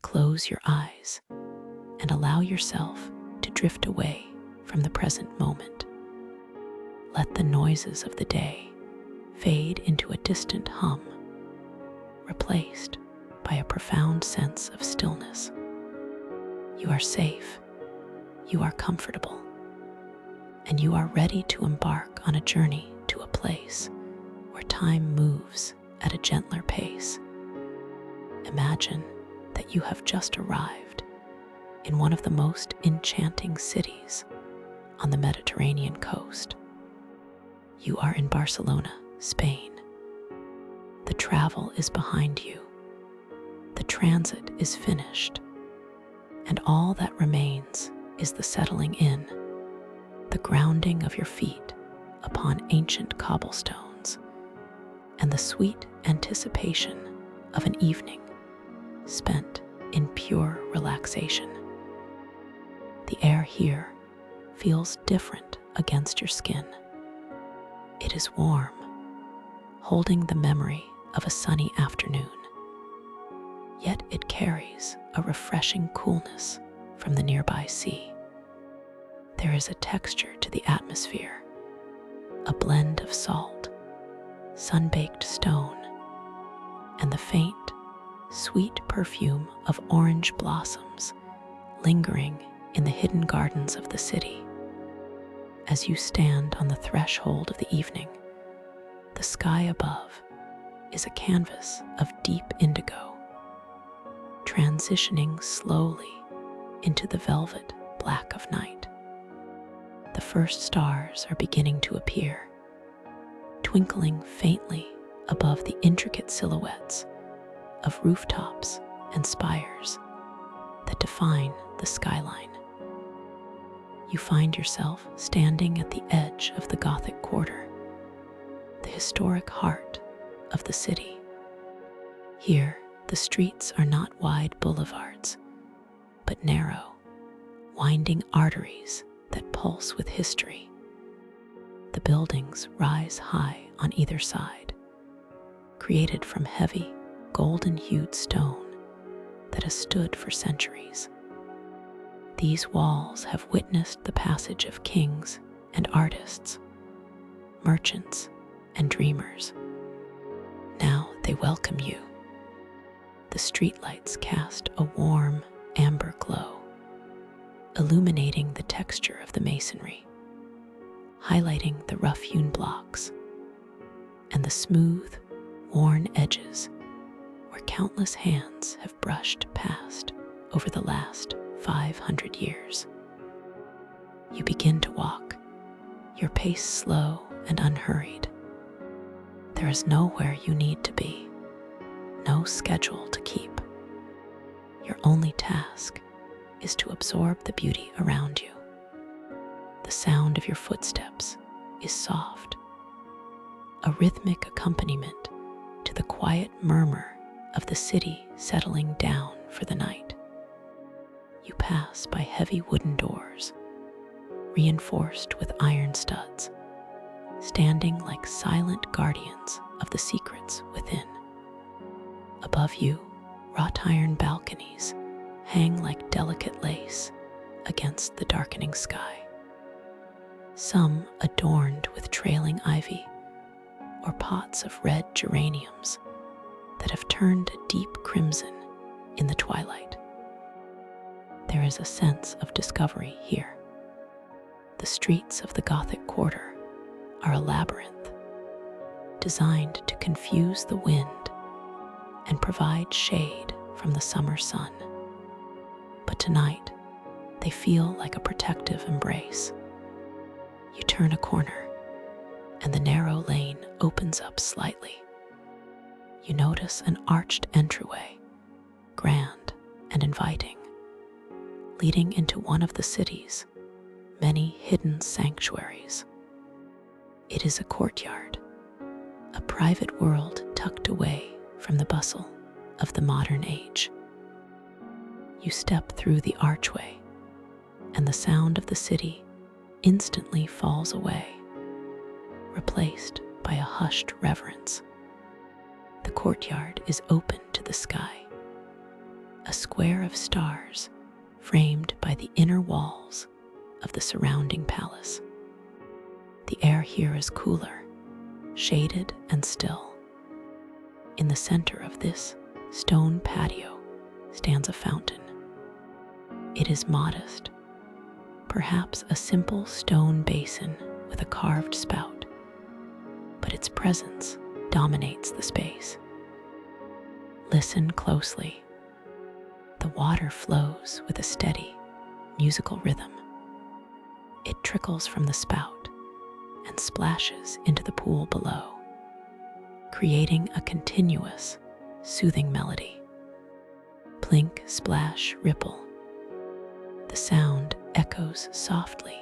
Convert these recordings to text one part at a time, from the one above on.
close your eyes and allow yourself to drift away from the present moment. Let the noises of the day fade into a distant hum, replaced by a profound sense of stillness. You are safe, you are comfortable, and you are ready to embark on a journey to a place where time moves at a gentler pace. Imagine that you have just arrived in one of the most enchanting cities on the Mediterranean coast. You are in Barcelona, Spain. The travel is behind you. The transit is finished. And all that remains is the settling in, the grounding of your feet upon ancient cobblestones, and the sweet anticipation of an evening spent in pure relaxation. The air here feels different against your skin. It is warm, holding the memory of a sunny afternoon, yet it carries a refreshing coolness from the nearby sea. There is a texture to the atmosphere, a blend of salt, sun-baked stone, and the faint, sweet perfume of orange blossoms lingering in the hidden gardens of the city. As you stand on the threshold of the evening, the sky above is a canvas of deep indigo, transitioning slowly into the velvet black of night. The first stars are beginning to appear, twinkling faintly above the intricate silhouettes of rooftops and spires that define the skyline. You find yourself standing at the edge of the Gothic Quarter, the historic heart of the city. Here, the streets are not wide boulevards, but narrow, winding arteries that pulse with history. The buildings rise high on either side, created from heavy, golden-hued stone that has stood for centuries. These walls have witnessed the passage of kings and artists, merchants and dreamers. Now they welcome you. The streetlights cast a warm, amber glow, illuminating the texture of the masonry, highlighting the rough-hewn blocks and the smooth, worn edges where countless hands have brushed past over the last 500 years. You begin to walk, your pace slow and unhurried. There is nowhere you need to be, no schedule to keep. Your only task is to absorb the beauty around you. The sound of your footsteps is soft, a rhythmic accompaniment to the quiet murmur of the city settling down for the night. You pass by heavy wooden doors, reinforced with iron studs, standing like silent guardians of the secrets within. Above you, wrought iron balconies hang like delicate lace against the darkening sky, some adorned with trailing ivy or pots of red geraniums that have turned a deep crimson in the twilight. There is a sense of discovery here. The streets of the Gothic Quarter are a labyrinth, designed to confuse the wind and provide shade from the summer sun. But tonight, they feel like a protective embrace. You turn a corner, and the narrow lane opens up slightly. You notice an arched entryway, grand and inviting, leading into one of the city's many hidden sanctuaries. It is a courtyard, a private world tucked away from the bustle of the modern age. You step through the archway, and the sound of the city instantly falls away, replaced by a hushed reverence. The courtyard is open to the sky, a square of stars framed by the inner walls of the surrounding palace. The air here is cooler, shaded and still. In the center of this stone patio stands a fountain. It is modest, perhaps a simple stone basin with a carved spout, but its presence dominates the space. Listen closely. The water flows with a steady, musical rhythm. It trickles from the spout and splashes into the pool below, creating a continuous, soothing melody. Plink, splash, ripple. The sound echoes softly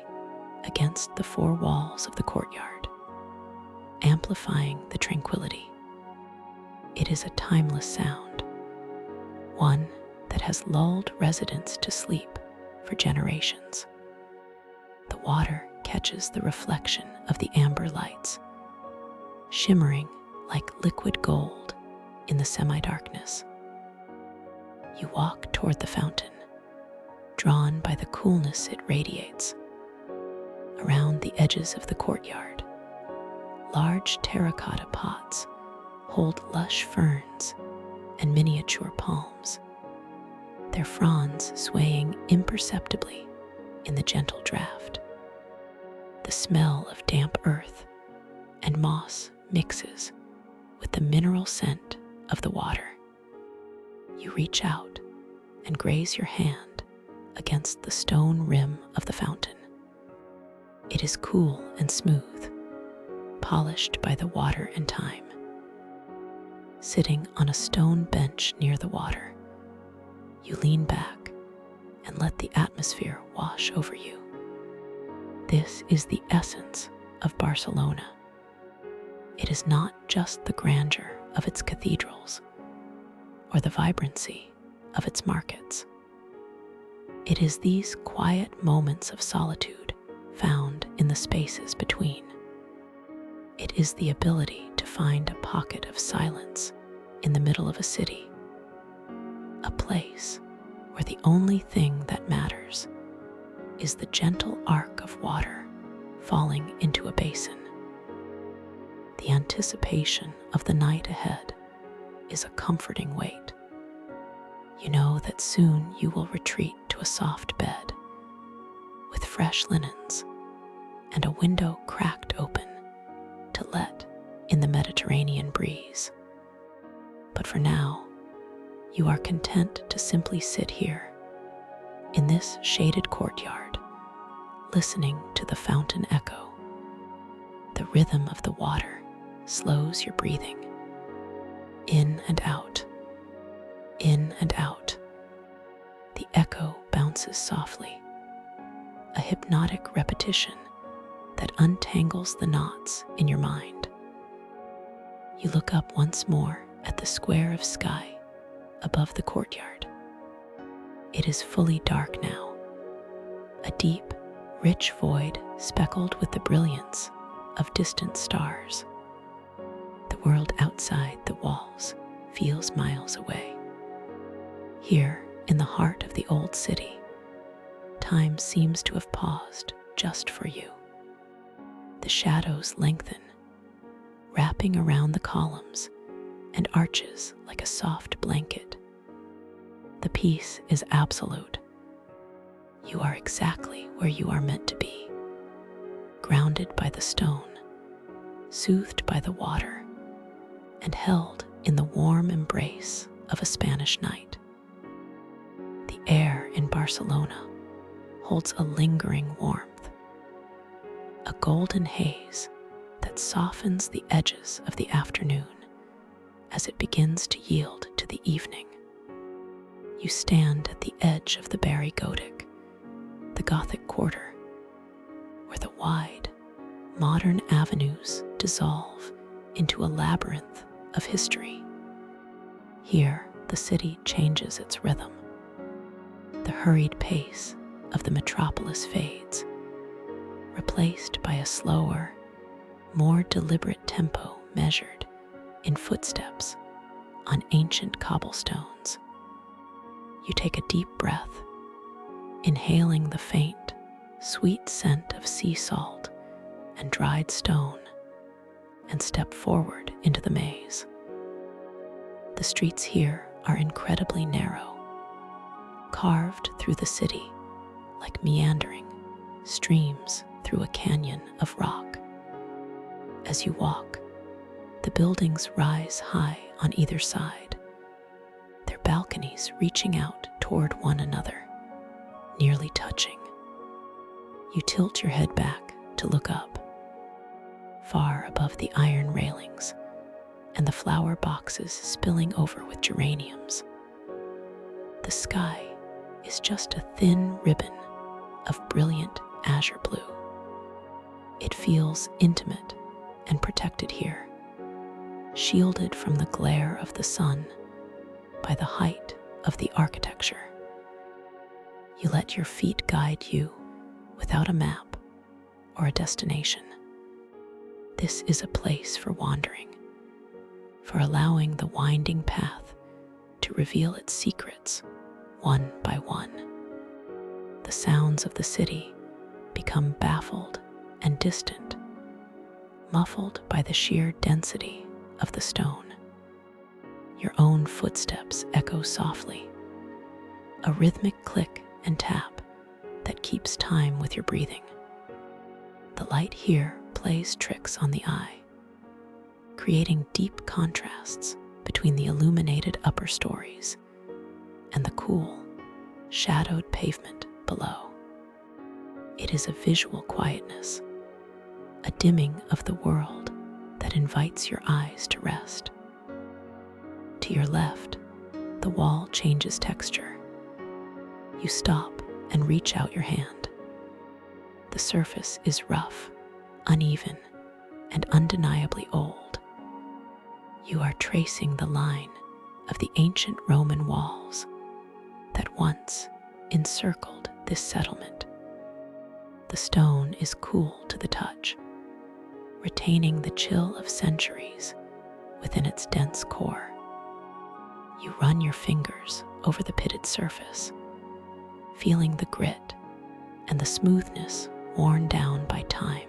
against the four walls of the courtyard, amplifying the tranquility. It is a timeless sound, one that has lulled residents to sleep for generations. The water catches the reflection of the amber lights, shimmering like liquid gold in the semi-darkness. You walk toward the fountain, drawn by the coolness it radiates. Around the edges of the courtyard, large terracotta pots hold lush ferns and miniature palms, their fronds swaying imperceptibly in the gentle draft. The smell of damp earth and moss mixes with the mineral scent of the water. You reach out and graze your hand against the stone rim of the fountain. It is cool and smooth, polished by the water and time. Sitting on a stone bench near the water, you lean back and let the atmosphere wash over you. This is the essence of Barcelona. It is not just the grandeur of its cathedrals or the vibrancy of its markets. It is these quiet moments of solitude found in the spaces between. It is the ability to find a pocket of silence in the middle of a city, a place where the only thing that matters is the gentle arc of water falling into a basin. The anticipation of the night ahead is a comforting weight. You know that soon you will retreat to a soft bed with fresh linens and a window cracked open to let in the Mediterranean breeze. But for now, you are content to simply sit here in this shaded courtyard, listening to the fountain echo. The rhythm of the water slows your breathing. In and out, in and out. The echo bounces softly, a hypnotic repetition that untangles the knots in your mind. You look up once more at the square of sky above the courtyard. It is fully dark now, a deep, rich void speckled with the brilliance of distant stars. The world outside the walls feels miles away. Here, in the heart of the old city, time seems to have paused just for you. The shadows lengthen, wrapping around the columns and arches like a soft blanket. The peace is absolute. You are exactly where you are meant to be, grounded by the stone, soothed by the water, and held in the warm embrace of a Spanish night. The air in Barcelona holds a lingering warmth, a golden haze that softens the edges of the afternoon as it begins to yield to the evening. You stand at the edge of the Barry Gothic, the Gothic quarter, where the wide, modern avenues dissolve into a labyrinth of history. Here, the city changes its rhythm. The hurried pace of the metropolis fades, replaced by a slower, more deliberate tempo measured in footsteps on ancient cobblestones. You take a deep breath, inhaling the faint, sweet scent of sea salt and dried stone, and step forward into the maze. The streets here are incredibly narrow, carved through the city like meandering streams through a canyon of rock. As you walk, the buildings rise high on either side, their balconies reaching out toward one another, nearly touching. You tilt your head back to look up, far above the iron railings and the flower boxes spilling over with geraniums. The sky is just a thin ribbon of brilliant azure blue. It feels intimate and protected here, shielded from the glare of the sun by the height of the architecture. You let your feet guide you without a map or a destination. This is a place for wandering, for allowing the winding path to reveal its secrets one by one. The sounds of the city become baffled and distant, muffled by the sheer density of the stone. Your own footsteps echo softly, a rhythmic click and tap that keeps time with your breathing. The light here plays tricks on the eye, creating deep contrasts between the illuminated upper stories and the cool, shadowed pavement below. It is a visual quietness, a dimming of the world that invites your eyes to rest. To your left, the wall changes texture. You stop and reach out your hand. The surface is rough, uneven, and undeniably old. You are tracing the line of the ancient Roman walls that once encircled this settlement. The stone is cool to the touch, retaining the chill of centuries within its dense core. You run your fingers over the pitted surface, feeling the grit and the smoothness worn down by time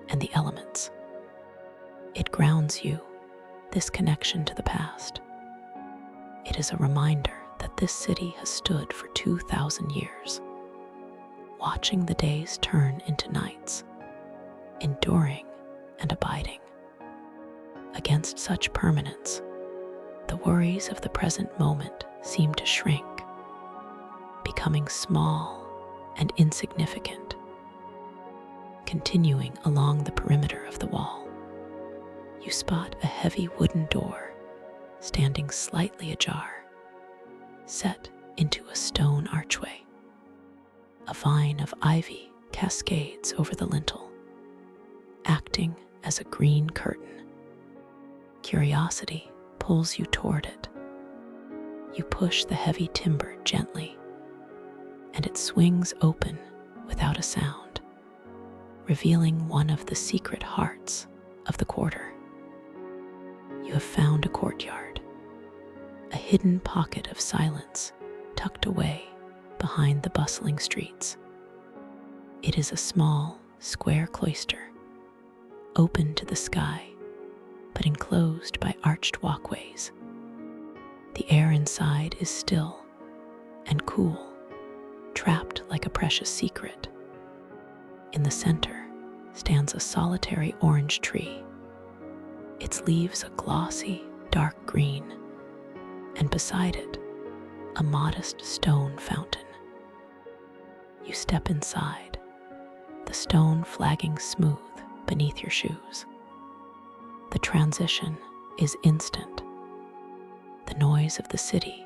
and the elements. It grounds you, this connection to the past. It is a reminder that this city has stood for 2,000 years, watching the days turn into nights, enduring and abiding. Against such permanence, the worries of the present moment seem to shrink, becoming small and insignificant. Continuing along the perimeter of the wall, you spot a heavy wooden door standing slightly ajar, set into a stone archway. A vine of ivy cascades over the lintel, acting as a green curtain. Curiosity pulls you toward it. You push the heavy timber gently, and it swings open without a sound, revealing one of the secret hearts of the quarter. You have found a courtyard, a hidden pocket of silence tucked away behind the bustling streets. It is a small, square cloister, open to the sky, but enclosed by arched walkways. The air inside is still and cool, trapped like a precious secret. In the center stands a solitary orange tree, its leaves a glossy, dark green, and beside it, a modest stone fountain. You step inside, the stone flagging smooth beneath your shoes. The transition is instant. The noise of the city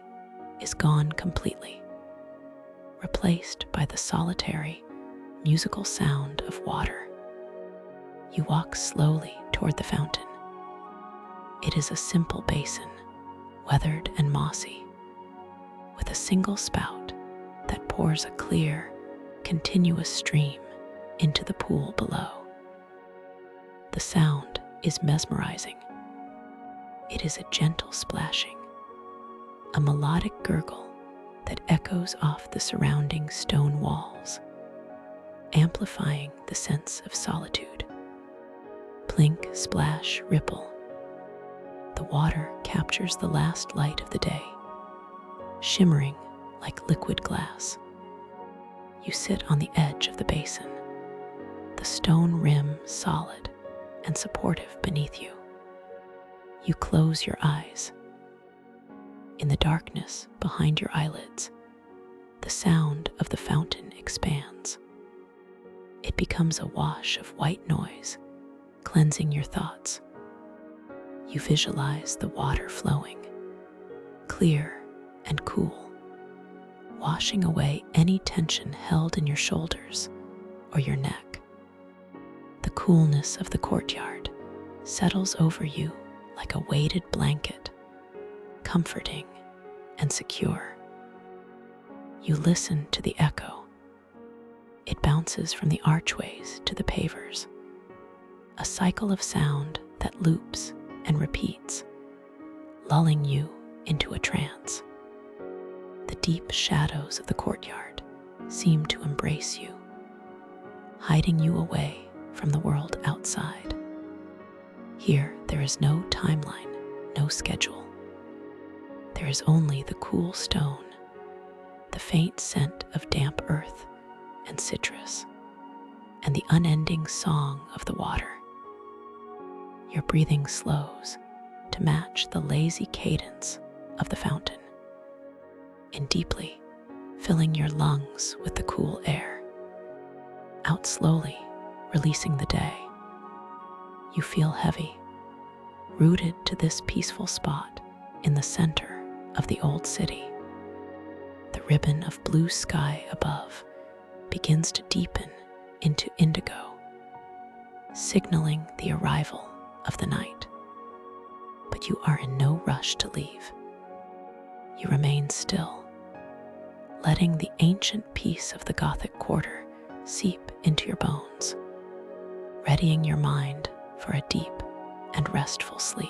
is gone completely, replaced by the solitary, musical sound of water. You walk slowly toward the fountain. It is a simple basin, weathered and mossy, with a single spout that pours a clear, continuous stream into the pool below. The sound is mesmerizing. It is a gentle splashing, a melodic gurgle that echoes off the surrounding stone walls, amplifying the sense of solitude. Plink, splash, ripple. The water captures the last light of the day, shimmering like liquid glass. You sit on the edge of the basin, the stone rim solid and supportive beneath you. You close your eyes. In the darkness behind your eyelids, the sound of the fountain expands. It becomes a wash of white noise, cleansing your thoughts. You visualize the water flowing, clear and cool, washing away any tension held in your shoulders or your neck. The coolness of the courtyard settles over you like a weighted blanket, comforting and secure. You listen to the echo. It bounces from the archways to the pavers, a cycle of sound that loops and repeats, lulling you into a trance. The deep shadows of the courtyard seem to embrace you, hiding you away from the world outside. Here, there is no timeline, no schedule. There is only the cool stone, the faint scent of damp earth and citrus, and the unending song of the water. Your breathing slows to match the lazy cadence of the fountain, in deeply, filling your lungs with the cool air. Out slowly, releasing the day. You feel heavy, rooted to this peaceful spot in the center of the old city. The ribbon of blue sky above begins to deepen into indigo, signaling the arrival of the night. But you are in no rush to leave. You remain still, letting the ancient peace of the Gothic quarter seep into your bones, readying your mind for a deep and restful sleep.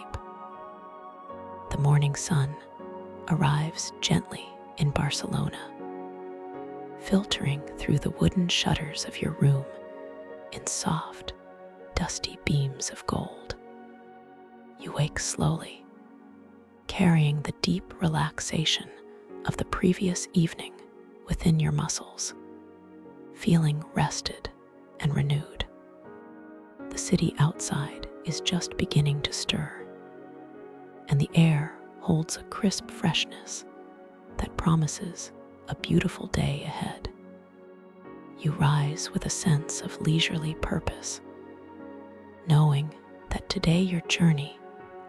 The morning sun arrives gently in Barcelona, filtering through the wooden shutters of your room in soft, dusty beams of gold. You wake slowly, carrying the deep relaxation of the previous evening within your muscles, feeling rested and renewed. The city outside is just beginning to stir, and the air holds a crisp freshness that promises a beautiful day ahead. You rise with a sense of leisurely purpose, knowing that today your journey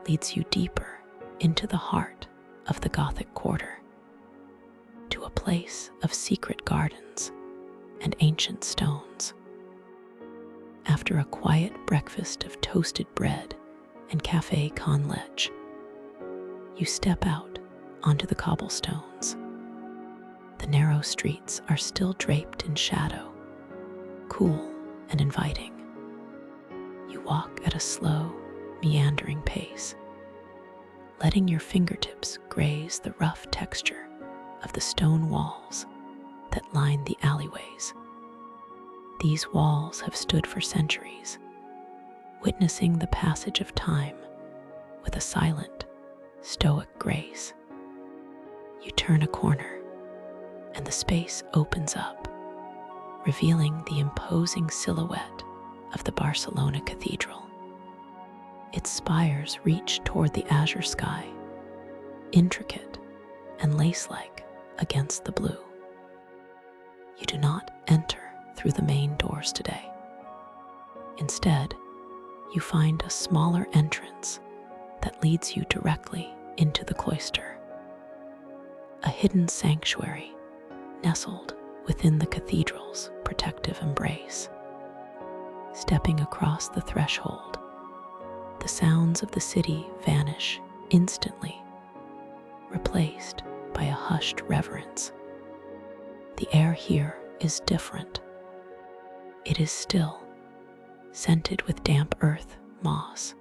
leads you deeper into the heart of the Gothic quarter, to a place of secret gardens and ancient stones. After a quiet breakfast of toasted bread and café con leche, you step out onto the cobblestones. The narrow streets are still draped in shadow, cool and inviting. You walk at a slow, meandering pace, letting your fingertips graze the rough texture of the stone walls that line the alleyways. These walls have stood for centuries, witnessing the passage of time with a silent, stoic grace. You turn a corner, and the space opens up, revealing the imposing silhouette of the Barcelona Cathedral. Its spires reach toward the azure sky, intricate and lace-like against the blue. You do not enter through the main doors today. Instead, you find a smaller entrance that leads you directly into the cloister, a hidden sanctuary nestled within the cathedral's protective embrace. Stepping across the threshold, the sounds of the city vanish instantly, replaced by a hushed reverence. The air here is different. It is still, scented with damp earth, moss,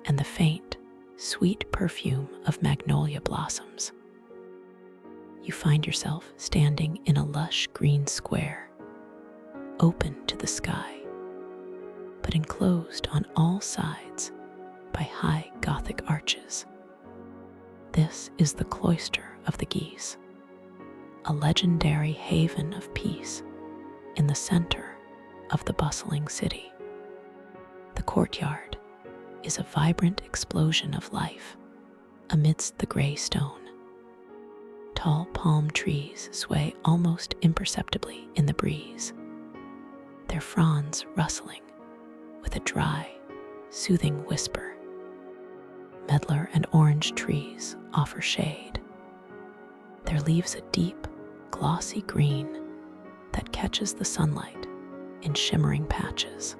and the faint, sweet perfume of magnolia blossoms. You find yourself standing in a lush green square, open to the sky, but enclosed on all sides by high Gothic arches. This is the cloister of the Geese, a legendary haven of peace in the center of the bustling city. The courtyard is a vibrant explosion of life amidst the gray stone. Tall palm trees sway almost imperceptibly in the breeze, their fronds rustling with a dry, soothing whisper. Medlar and orange trees offer shade, their leaves a deep, glossy green that catches the sunlight in shimmering patches.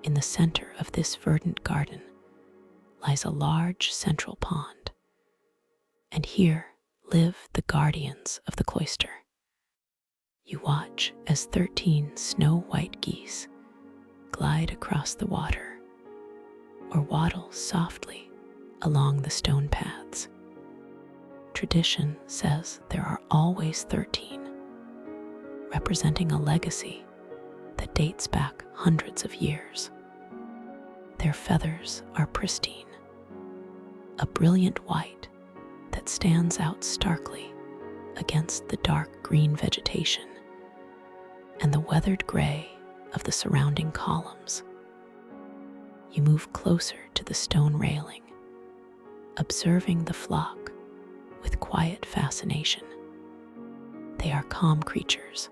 In the center of this verdant garden lies a large central pond, and here live the guardians of the cloister. You watch as 13 snow-white geese glide across the water or waddle softly along the stone paths. Tradition says there are always 13, representing a legacy that dates back hundreds of years. Their feathers are pristine, a brilliant white that stands out starkly against the dark green vegetation and the weathered gray of the surrounding columns. You move closer to the stone railing, observing the flock with quiet fascination. They are calm creatures,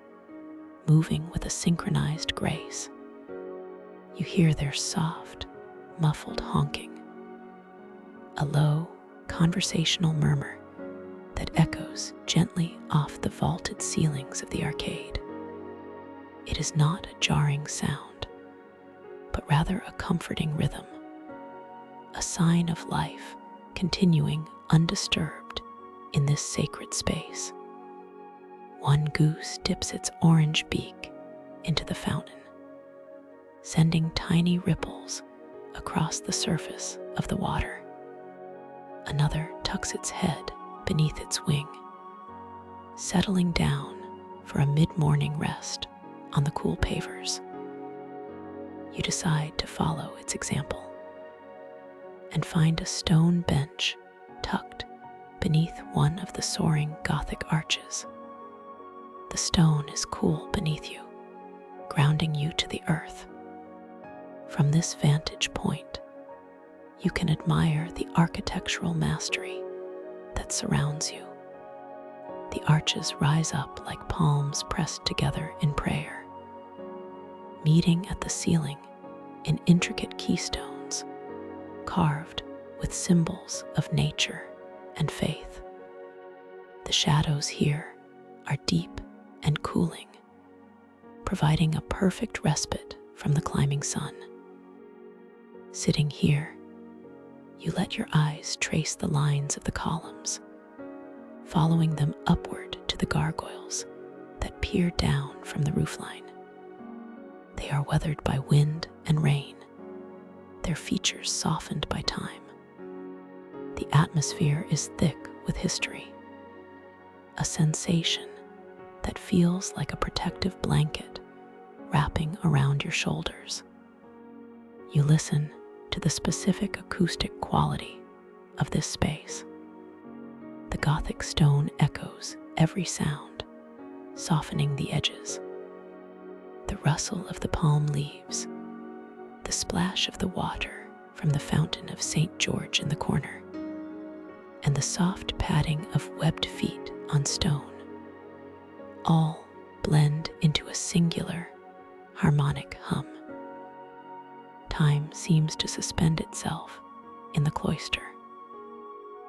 moving with a synchronized grace. You hear their soft, muffled honking, a low, conversational murmur that echoes gently off the vaulted ceilings of the arcade. It is not a jarring sound, but rather a comforting rhythm, a sign of life continuing undisturbed in this sacred space. One goose dips its orange beak into the fountain, sending tiny ripples across the surface of the water. Another tucks its head beneath its wing, settling down for a mid-morning rest on the cool pavers. You decide to follow its example and find a stone bench tucked beneath one of the soaring Gothic arches. The stone is cool beneath you, grounding you to the earth. From this vantage point, you can admire the architectural mastery that surrounds you. The arches rise up like palms pressed together in prayer, meeting at the ceiling in intricate keystones carved with symbols of nature and faith. The shadows here are deep and cooling, providing a perfect respite from the climbing sun. Sitting here, you let your eyes trace the lines of the columns, following them upward to the gargoyles that peer down from the roofline. They are weathered by wind and rain, their features softened by time. The atmosphere is thick with history, a sensation that feels like a protective blanket wrapping around your shoulders. You listen to the specific acoustic quality of this space. The Gothic stone echoes every sound, softening the edges. The rustle of the palm leaves, the splash of the water from the fountain of St. George in the corner, and the soft padding of webbed feet on stone, all blend into a singular, harmonic hum. Time seems to suspend itself in the cloister.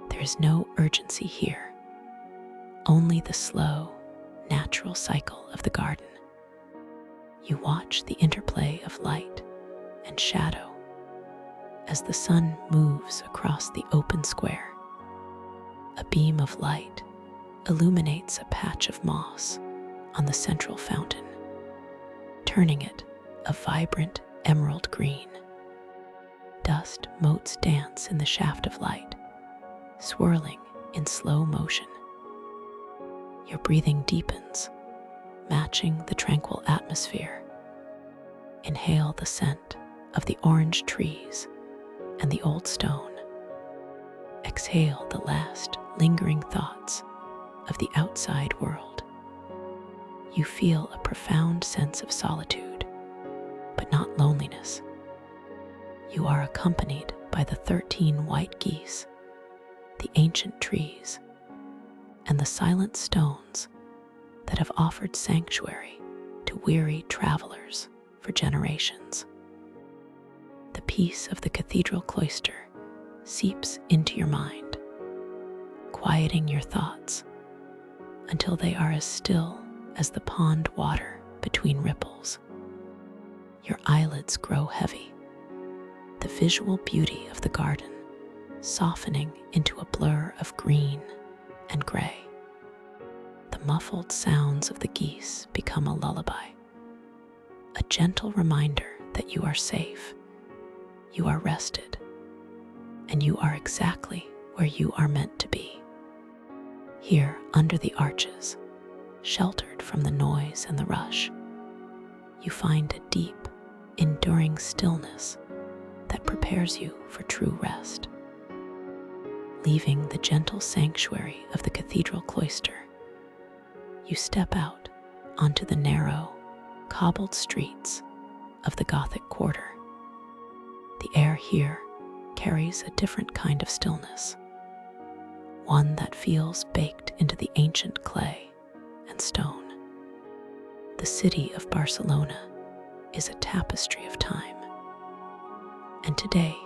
There is no urgency here, only the slow, natural cycle of the garden. You watch the interplay of light and shadow as the sun moves across the open square. A beam of light illuminates a patch of moss on the central fountain, turning it a vibrant emerald green. Dust motes dance in the shaft of light, swirling in slow motion. Your breathing deepens, matching the tranquil atmosphere. Inhale the scent of the orange trees and the old stone. Exhale the last lingering thoughts of the outside world. You feel a profound sense of solitude, but not loneliness. You are accompanied by the 13 white geese, the ancient trees, and the silent stones that have offered sanctuary to weary travelers for generations. The peace of the cathedral cloister seeps into your mind, quieting your thoughts until they are as still as the pond water between ripples. Your eyelids grow heavy, the visual beauty of the garden softening into a blur of green and gray. The muffled sounds of the geese become a lullaby, a gentle reminder that you are safe, you are rested, and you are exactly where you are meant to be. Here, under the arches, sheltered from the noise and the rush, you find a deep, enduring stillness that prepares you for true rest. Leaving the gentle sanctuary of the cathedral cloister, you step out onto the narrow, cobbled streets of the Gothic quarter. The air here carries a different kind of stillness, one that feels baked into the ancient clay and stone. The city of Barcelona is a tapestry of time, and today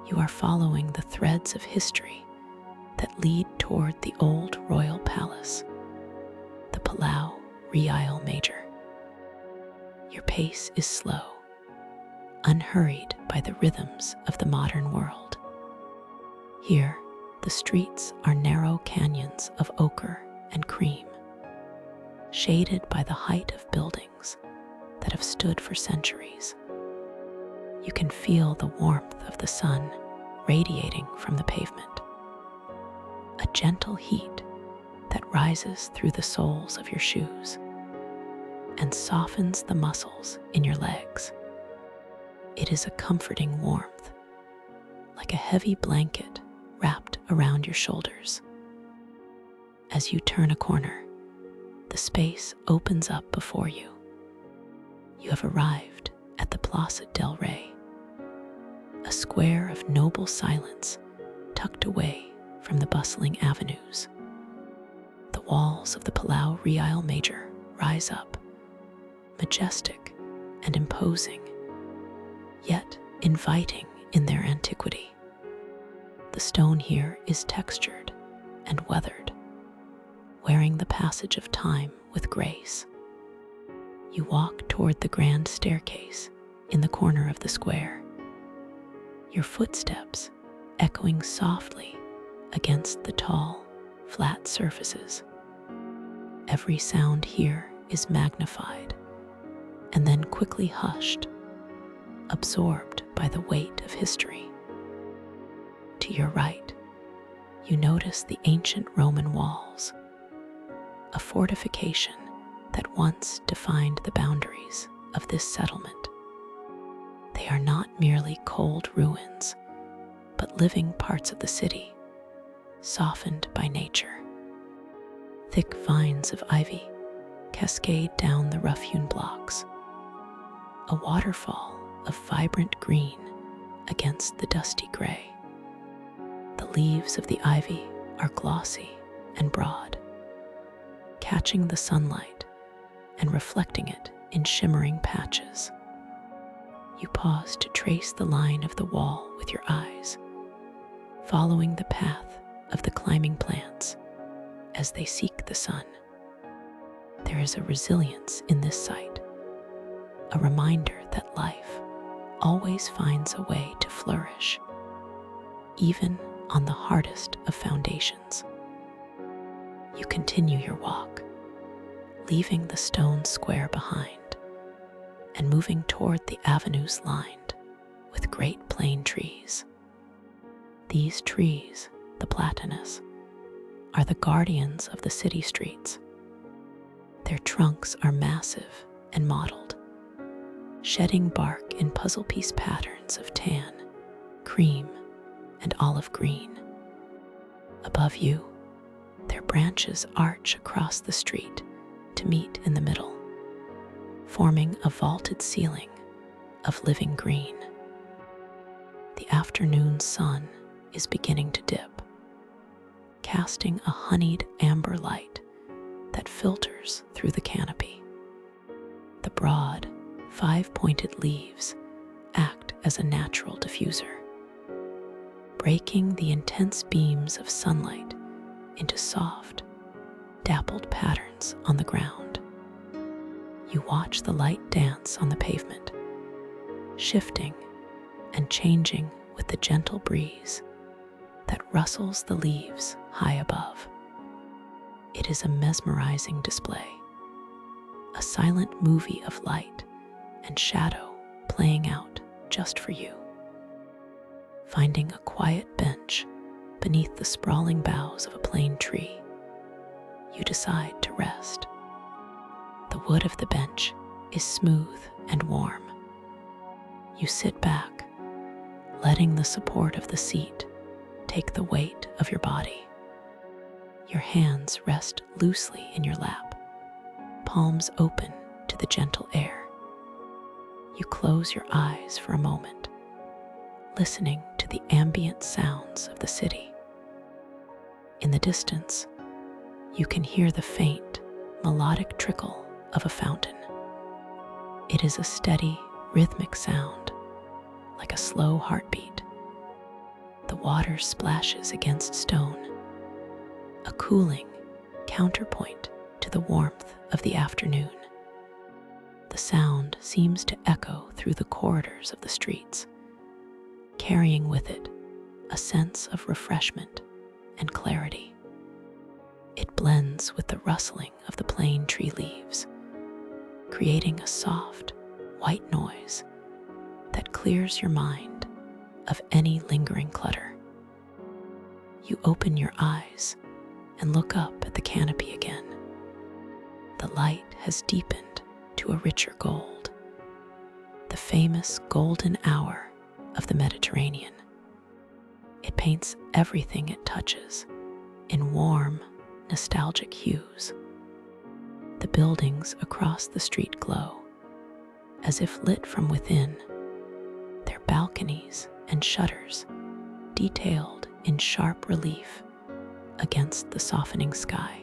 you are following the threads of history that lead toward the old royal palace, the Palau Real Major. Your pace is slow, unhurried by the rhythms of the modern world. Here, the streets are narrow canyons of ochre and cream, shaded by the height of buildings that have stood for centuries. You can feel the warmth of the sun radiating from the pavement, a gentle heat that rises through the soles of your shoes and softens the muscles in your legs. It is a comforting warmth, like a heavy blanket wrapped around your shoulders. As you turn a corner, the space opens up before you. You have arrived at the Plaza del Rey, a square of noble silence tucked away from the bustling avenues. The walls of the Palau Real Major rise up, majestic and imposing, yet inviting in their antiquity. The stone here is textured and weathered, wearing the passage of time with grace. You walk toward the grand staircase in the corner of the square, your footsteps echoing softly against the tall, flat surfaces. Every sound here is magnified and then quickly hushed, absorbed by the weight of history. To your right, you notice the ancient Roman walls, a fortification that once defined the boundaries of this settlement. They are not merely cold ruins, but living parts of the city, softened by nature. Thick vines of ivy cascade down the rough-hewn blocks, a waterfall of vibrant green against the dusty gray. The leaves of the ivy are glossy and broad, catching the sunlight and reflecting it in shimmering patches. You pause to trace the line of the wall with your eyes, following the path of the climbing plants as they seek the sun. There is a resilience in this sight, a reminder that life always finds a way to flourish, even on the hardest of foundations. You continue your walk, leaving the stone square behind and moving toward the avenues lined with great plane trees. These trees, the platanus, are the guardians of the city streets, trunks are massive and mottled, shedding bark in puzzle piece patterns of tan, cream, and olive green. Above you, their branches arch across the street to meet in the middle, forming a vaulted ceiling of living green. The afternoon sun is beginning to dip, casting a honeyed amber light that filters through the canopy. The broad, five-pointed leaves act as a natural diffuser, breaking the intense beams of sunlight into soft, dappled patterns on the ground. You watch the light dance on the pavement, shifting and changing with the gentle breeze that rustles the leaves high above. It is a mesmerizing display, a silent movie of light and shadow playing out just for you. Finding a quiet bench beneath the sprawling boughs of a plane tree, you decide to rest. The wood of the bench is smooth and warm. You sit back, letting the support of the seat take the weight of your body. Your hands rest loosely in your lap, palms open to the gentle air. You close your eyes for a moment, listening to the ambient sounds of the city. In the distance, you can hear the faint, melodic trickle of a fountain. It is a steady, rhythmic sound, like a slow heartbeat. The water splashes against stone, a cooling counterpoint to the warmth of the afternoon. The sound seems to echo through the corridors of the streets, carrying with it a sense of refreshment and clarity. It blends with the rustling of the plane tree leaves, creating a soft, white noise that clears your mind of any lingering clutter. You open your eyes and look up at the canopy again. The light has deepened to a richer gold, the famous golden hour of the Mediterranean. It paints everything it touches in warm, nostalgic hues. The buildings across the street glow, as if lit from within, their balconies and shutters detailed in sharp relief against the softening sky.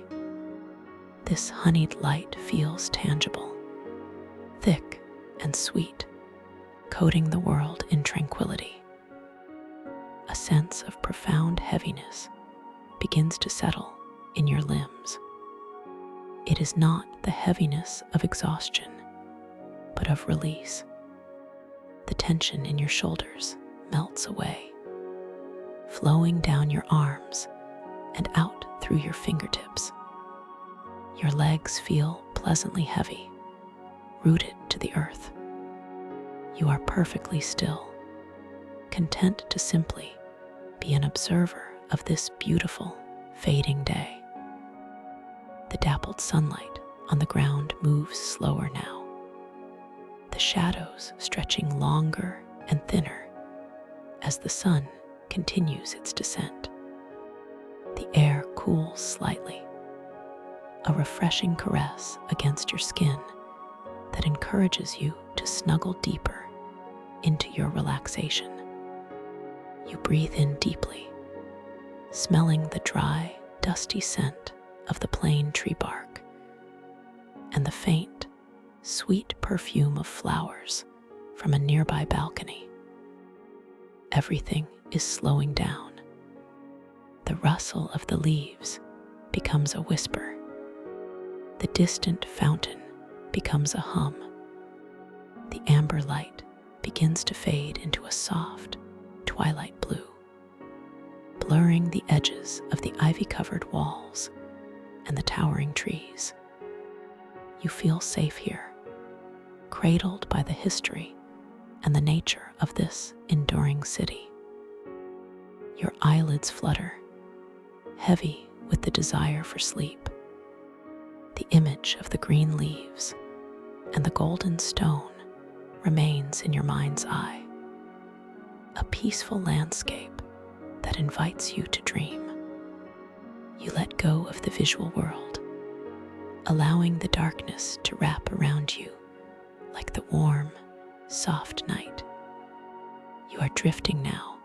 This honeyed light feels tangible, thick and sweet, coating the world in tranquility. A sense of profound heaviness begins to settle in your limbs. It is not the heaviness of exhaustion, but of release. The tension in your shoulders melts away, flowing down your arms and out through your fingertips. Your legs feel pleasantly heavy, rooted to the earth. You are perfectly still, content to simply be an observer of this beautiful, fading day. The dappled sunlight on the ground moves slower now, the shadows stretching longer and thinner as the sun continues its descent. The air cools slightly, a refreshing caress against your skin that encourages you to snuggle deeper into your relaxation. You breathe in deeply, smelling the dry, dusty scent of the plane tree bark and the faint, sweet perfume of flowers from a nearby balcony. Everything is slowing down. The rustle of the leaves becomes a whisper. The distant fountain becomes a hum. The amber light begins to fade into a soft, twilight blue, blurring the edges of the ivy-covered walls and the towering trees. You feel safe here, cradled by the history and the nature of this enduring city. Your eyelids flutter, heavy with the desire for sleep. The image of the green leaves and the golden stone remains in your mind's eye, a peaceful landscape that invites you to dream. You let go of the visual world, allowing the darkness to wrap around you like the warm, soft night. You are drifting now,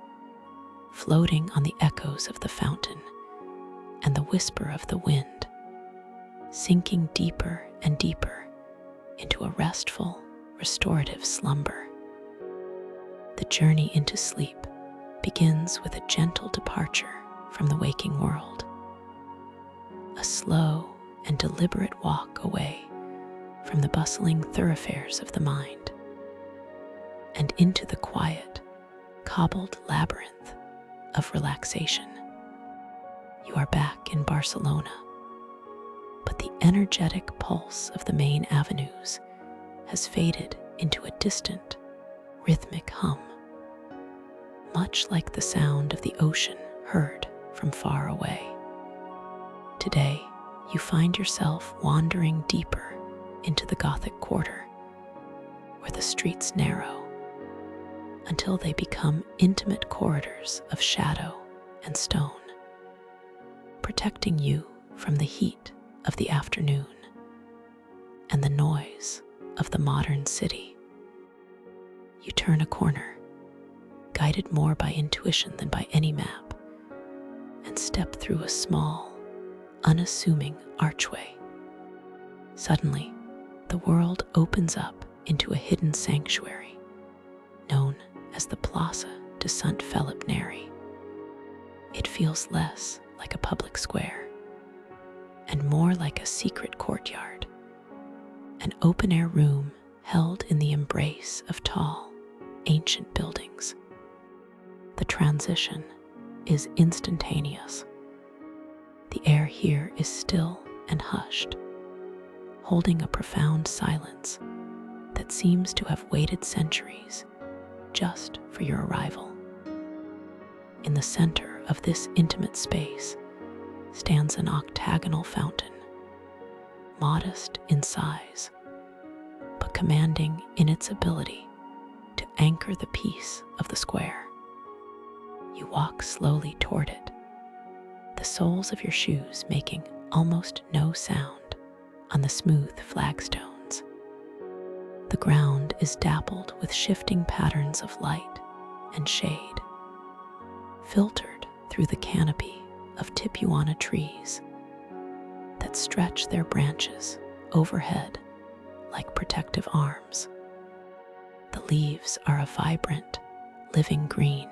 floating on the echoes of the fountain and the whisper of the wind, sinking deeper and deeper into a restful, restorative slumber. The journey into sleep begins with a gentle departure from the waking world, a slow and deliberate walk away from the bustling thoroughfares of the mind and into the quiet, cobbled labyrinth of relaxation. You are back in Barcelona, but the energetic pulse of the main avenues has faded into a distant, rhythmic hum, much like the sound of the ocean heard from far away. Today, you find yourself wandering deeper into the Gothic quarter, where the streets narrow until they become intimate corridors of shadow and stone, protecting you from the heat of the afternoon and the noise of the modern city. You turn a corner, guided more by intuition than by any map, and step through a small, unassuming archway. Suddenly, the world opens up into a hidden sanctuary known as the Plaza de Sant Felip Neri. It feels less like a public square and more like a secret courtyard, an open-air room held in the embrace of tall, ancient buildings. The transition is instantaneous. The air here is still and hushed, holding a profound silence that seems to have waited centuries just for your arrival. In the center of this intimate space stands an octagonal fountain, modest in size, but commanding in its ability to anchor the peace of the square. You walk slowly toward it, the soles of your shoes making almost no sound on the smooth flagstones. The ground is dappled with shifting patterns of light and shade, filtered through the canopy of Tipuana trees that stretch their branches overhead like protective arms. The leaves are a vibrant, living green,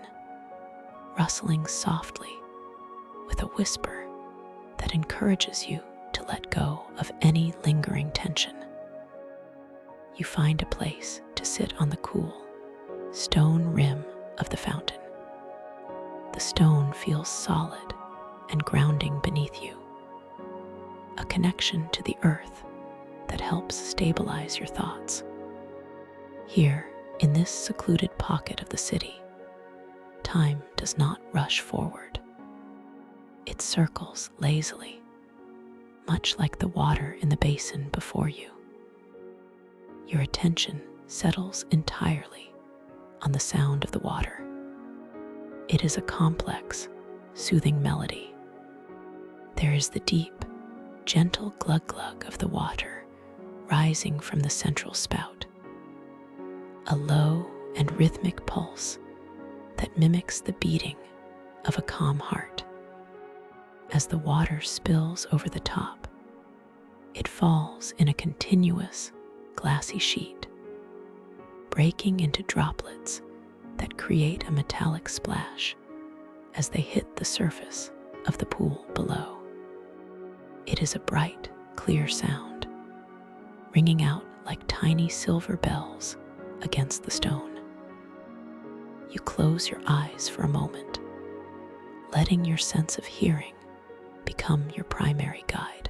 rustling softly with a whisper that encourages you to let go of any lingering tension. You find a place to sit on the cool, stone rim of the fountain. The stone feels solid and grounding beneath you, a connection to the earth that helps stabilize your thoughts. Here, in this secluded pocket of the city, time does not rush forward. It circles lazily, much like the water in the basin before you. Your attention settles entirely on the sound of the water. It is a complex, soothing melody. There is the deep, gentle glug-glug of the water rising from the central spout, a low and rhythmic pulse that mimics the beating of a calm heart. As the water spills over the top, it falls in a continuous, glassy sheet, breaking into droplets that create a metallic splash as they hit the surface of the pool below. It is a bright, clear sound, ringing out like tiny silver bells against the stone. You close your eyes for a moment, letting your sense of hearing become your primary guide.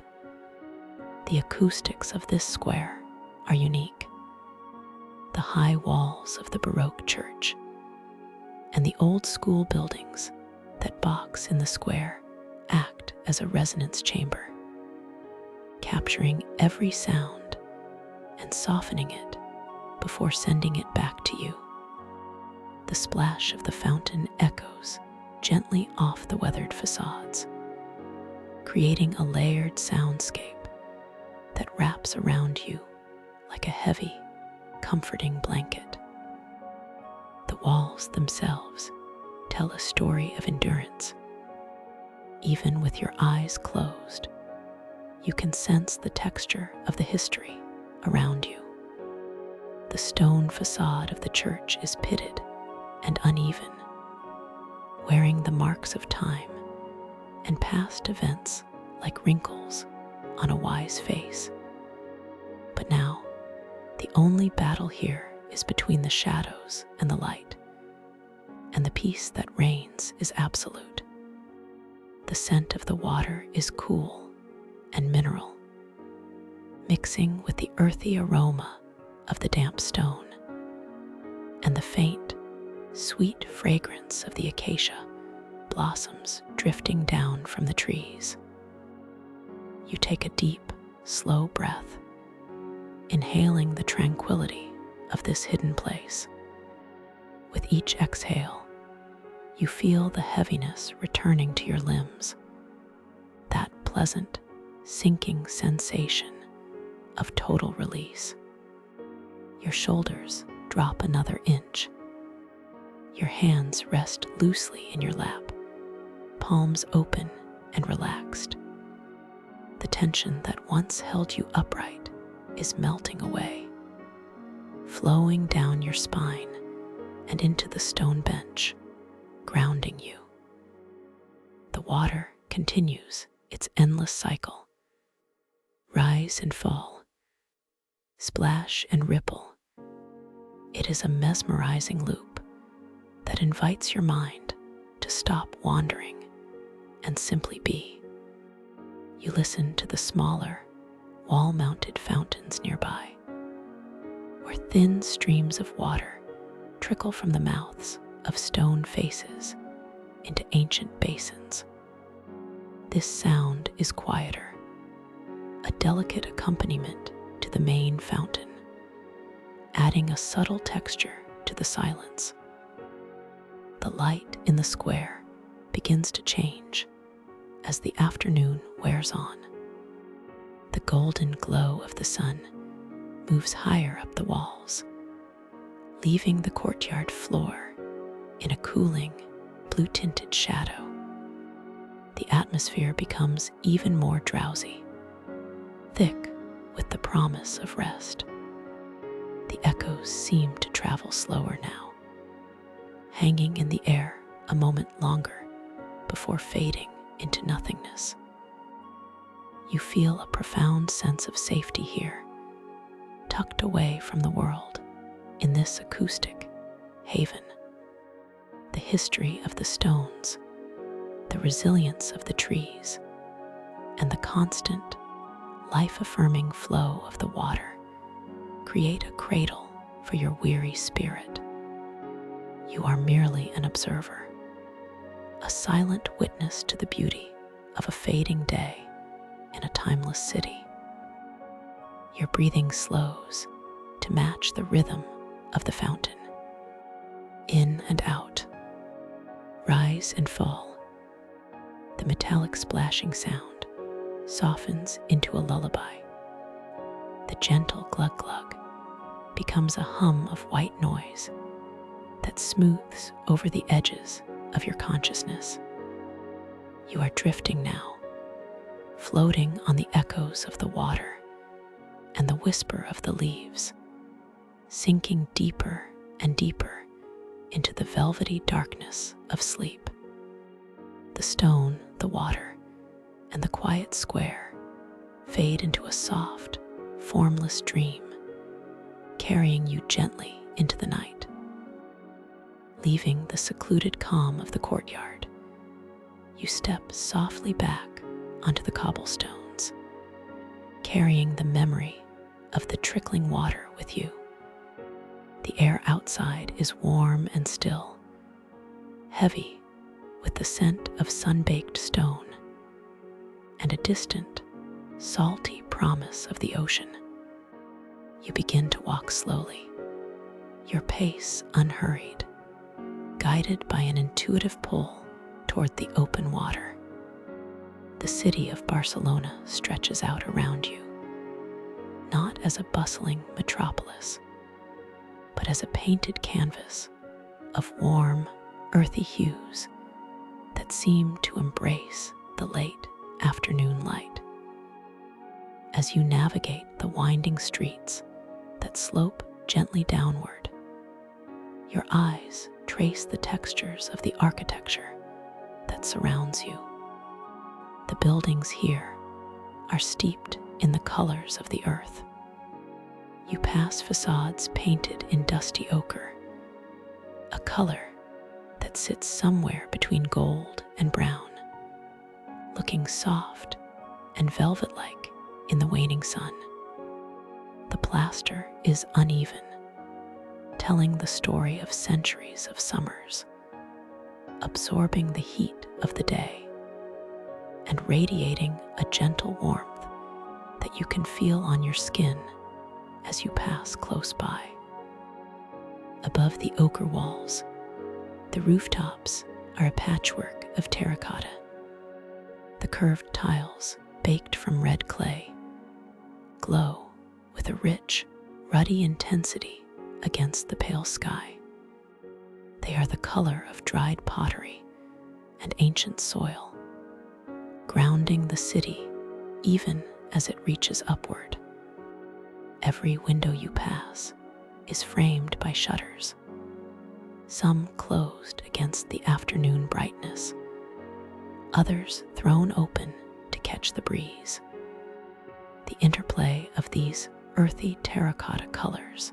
The acoustics of this square are unique. The high walls of the Baroque church and the old school buildings that box in the square act as a resonance chamber, capturing every sound and softening it before sending it back to you. The splash of the fountain echoes gently off the weathered facades, creating a layered soundscape that wraps around you like a heavy, comforting blanket. The walls themselves tell a story of endurance. Even with your eyes closed, you can sense the texture of the history around you. The stone facade of the church is pitted and uneven, wearing the marks of time and past events like wrinkles on a wise face. But now, the only battle here is between the shadows and the light, and the peace that reigns is absolute. The scent of the water is cool and mineral, mixing with the earthy aroma of the damp stone and the faint, sweet fragrance of the acacia blossoms drifting down from the trees. You take a deep, slow breath, inhaling the tranquility of this hidden place. With each exhale, you feel the heaviness returning to your limbs, that pleasant, sinking sensation of total release. Your shoulders drop another inch. Your hands rest loosely in your lap, palms open and relaxed. The tension that once held you upright is melting away, flowing down your spine and into the stone bench, grounding you. The water continues its endless cycle. Rise and fall, splash and ripple. It is a mesmerizing loop that invites your mind to stop wandering and simply be. You listen to the smaller, wall-mounted fountains nearby, where thin streams of water trickle from the mouths of stone faces into ancient basins. This sound is quieter, a delicate accompaniment to the main fountain, adding a subtle texture to the silence. The light in the square begins to change as the afternoon wears on. The golden glow of the sun moves higher up the walls, leaving the courtyard floor in a cooling, blue-tinted shadow. The atmosphere becomes even more drowsy, thick with the promise of rest. The echoes seem to travel slower now, hanging in the air a moment longer before fading into nothingness. You feel a profound sense of safety here, tucked away from the world in this acoustic haven. The history of the stones, the resilience of the trees, and the constant, life-affirming flow of the water create a cradle for your weary spirit. You are merely an observer, a silent witness to the beauty of a fading day in a timeless city. Your breathing slows to match the rhythm of the fountain. In and out, rise and fall. The metallic splashing sound softens into a lullaby. The gentle glug-glug becomes a hum of white noise that smooths over the edges of your consciousness. You are drifting now, floating on the echoes of the water and the whisper of the leaves, sinking deeper and deeper into the velvety darkness of sleep. The stone, the water, and the quiet square fade into a soft, formless dream, carrying you gently into the night. Leaving the secluded calm of the courtyard, you step softly back onto the cobblestones, carrying the memory of the trickling water with you. The air outside is warm and still, heavy with the scent of sun-baked stone, and a distant, salty promise of the ocean. You begin to walk slowly, your pace unhurried, guided by an intuitive pull toward the open water. The city of Barcelona stretches out around you, not as a bustling metropolis, but as a painted canvas of warm, earthy hues that seem to embrace the late afternoon light. As you navigate the winding streets that slope gently downward, your eyes trace the textures of the architecture that surrounds you. The buildings here are steeped in the colors of the earth. You pass facades painted in dusty ochre, a color that sits somewhere between gold and brown, looking soft and velvet-like in the waning sun. The plaster is uneven, telling the story of centuries of summers, absorbing the heat of the day and radiating a gentle warmth that you can feel on your skin as you pass close by. Above the ochre walls, the rooftops are a patchwork of terracotta. The curved tiles, baked from red clay, glow with a rich, ruddy intensity against the pale sky. They are the color of dried pottery and ancient soil, grounding the city even as it reaches upward. Every window you pass is framed by shutters, some closed against the afternoon brightness, others thrown open to catch the breeze. The interplay of these earthy terracotta colors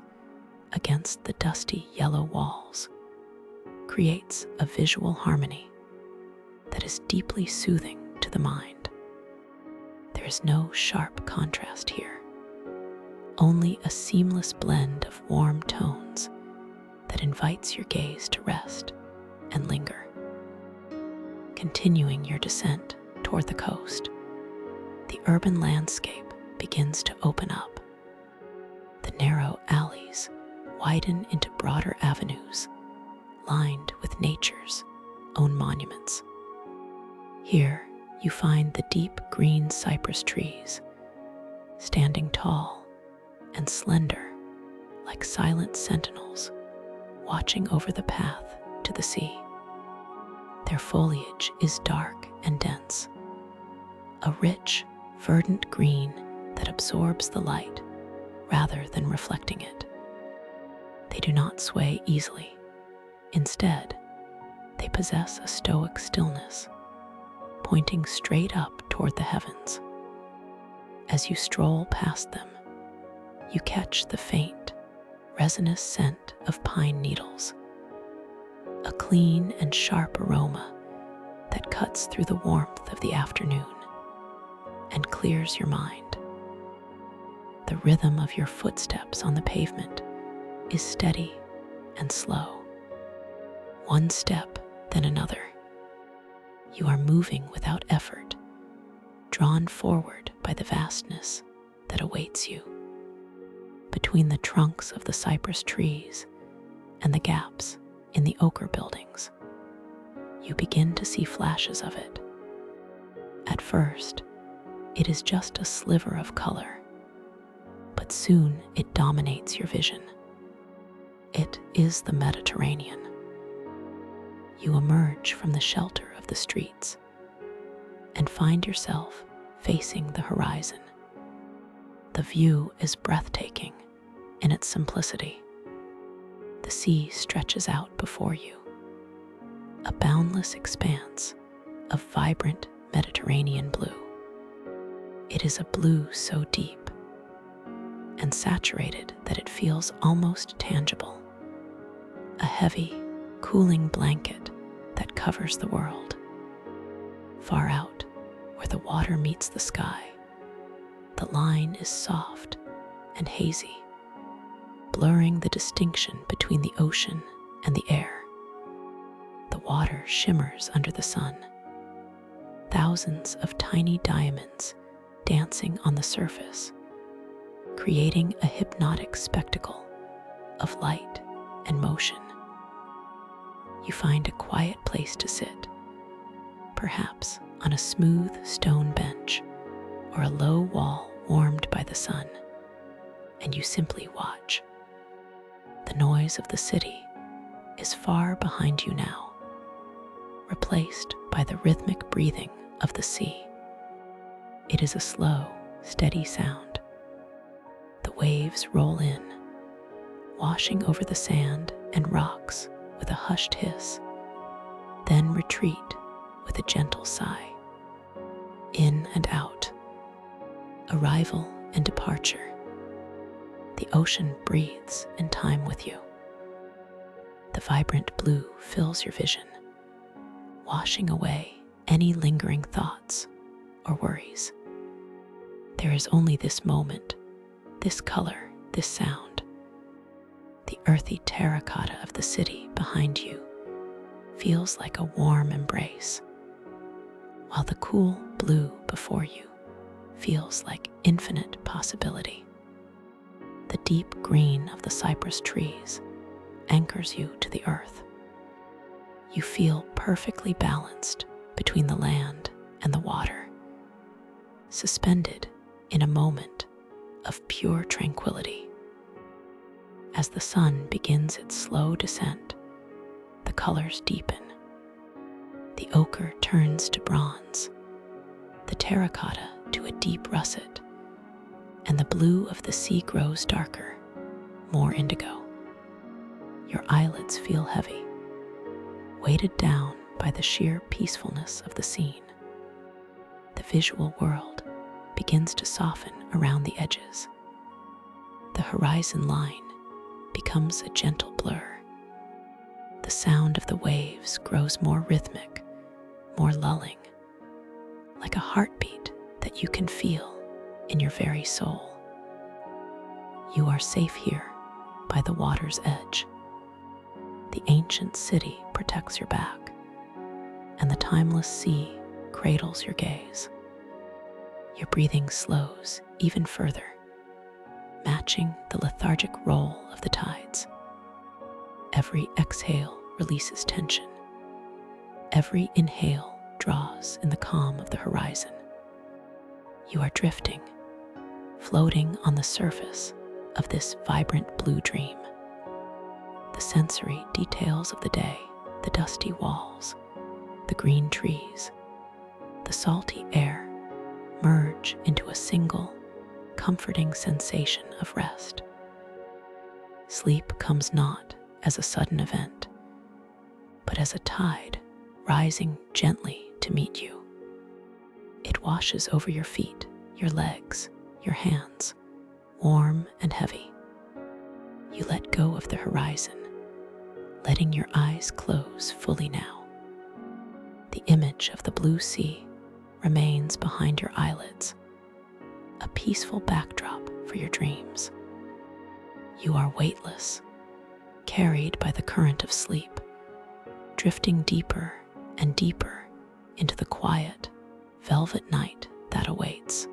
against the dusty yellow walls creates a visual harmony that is deeply soothing to the mind. There is no sharp contrast here, only a seamless blend of warm tones that invites your gaze to rest and linger. Continuing your descent toward the coast, the urban landscape begins to open up. The narrow alleys widen into broader avenues lined with nature's own monuments. Here you find the deep green cypress trees, standing tall and slender like silent sentinels watching over the path to the sea. Their foliage is dark and dense, a rich, verdant green that absorbs the light rather than reflecting it. They do not sway easily. Instead, they possess a stoic stillness, pointing straight up toward the heavens. As you stroll past them, you catch the faint, resinous scent of pine needles, a clean and sharp aroma that cuts through the warmth of the afternoon and clears your mind. The rhythm of your footsteps on the pavement is steady and slow. One step, then another. You are moving without effort, drawn forward by the vastness that awaits you. Between the trunks of the cypress trees and the gaps in the ochre buildings, you begin to see flashes of it. At first, it is just a sliver of color, but soon it dominates your vision. It is the Mediterranean. You emerge from the shelter of the streets and find yourself facing the horizon. The view is breathtaking in its simplicity. The sea stretches out before you, a boundless expanse of vibrant Mediterranean blue. It is a blue so deep and saturated that it feels almost tangible, a heavy, cooling blanket that covers the world. Far out, where the water meets the sky, the line is soft and hazy, blurring the distinction between the ocean and the air. The water shimmers under the sun, thousands of tiny diamonds dancing on the surface, creating a hypnotic spectacle of light and motion. You find a quiet place to sit, perhaps on a smooth stone bench or a low wall warmed by the sun, and you simply watch. The noise of the city is far behind you now, replaced by the rhythmic breathing of the sea. It is a slow, steady sound. The waves roll in, washing over the sand and rocks with a hushed hiss, then retreat with a gentle sigh. In and out, arrival and departure. The ocean breathes in time with you. The vibrant blue fills your vision, washing away any lingering thoughts or worries. There is only this moment, this color, this sound. The earthy terracotta of the city behind you feels like a warm embrace, while the cool blue before you feels like infinite possibility. The deep green of the cypress trees anchors you to the earth. You feel perfectly balanced between the land and the water, suspended in a moment of pure tranquility. As the sun begins its slow descent, the colors deepen. The ochre turns to bronze, the terracotta to a deep russet, and the blue of the sea grows darker, more indigo. Your eyelids feel heavy, weighted down by the sheer peacefulness of the scene. The visual world begins to soften around the edges. The horizon line becomes a gentle blur. The sound of the waves grows more rhythmic, more lulling, like a heartbeat that you can feel in your very soul. You are safe here by the water's edge. The ancient city protects your back, and the timeless sea cradles your gaze. Your breathing slows even further, matching the lethargic roll of the tides. Every exhale releases tension. Every inhale draws in the calm of the horizon. You are drifting, floating on the surface of this vibrant blue dream. The sensory details of the day, the dusty walls, the green trees, the salty air merge into a single, comforting sensation of rest. Sleep comes not as a sudden event, but as a tide rising gently to meet you. It washes over your feet, your legs, your hands, warm and heavy. You let go of the horizon, letting your eyes close fully now. The image of the blue sea remains behind your eyelids, a peaceful backdrop for your dreams. You are weightless, carried by the current of sleep, drifting deeper and deeper into the quiet, velvet night that awaits.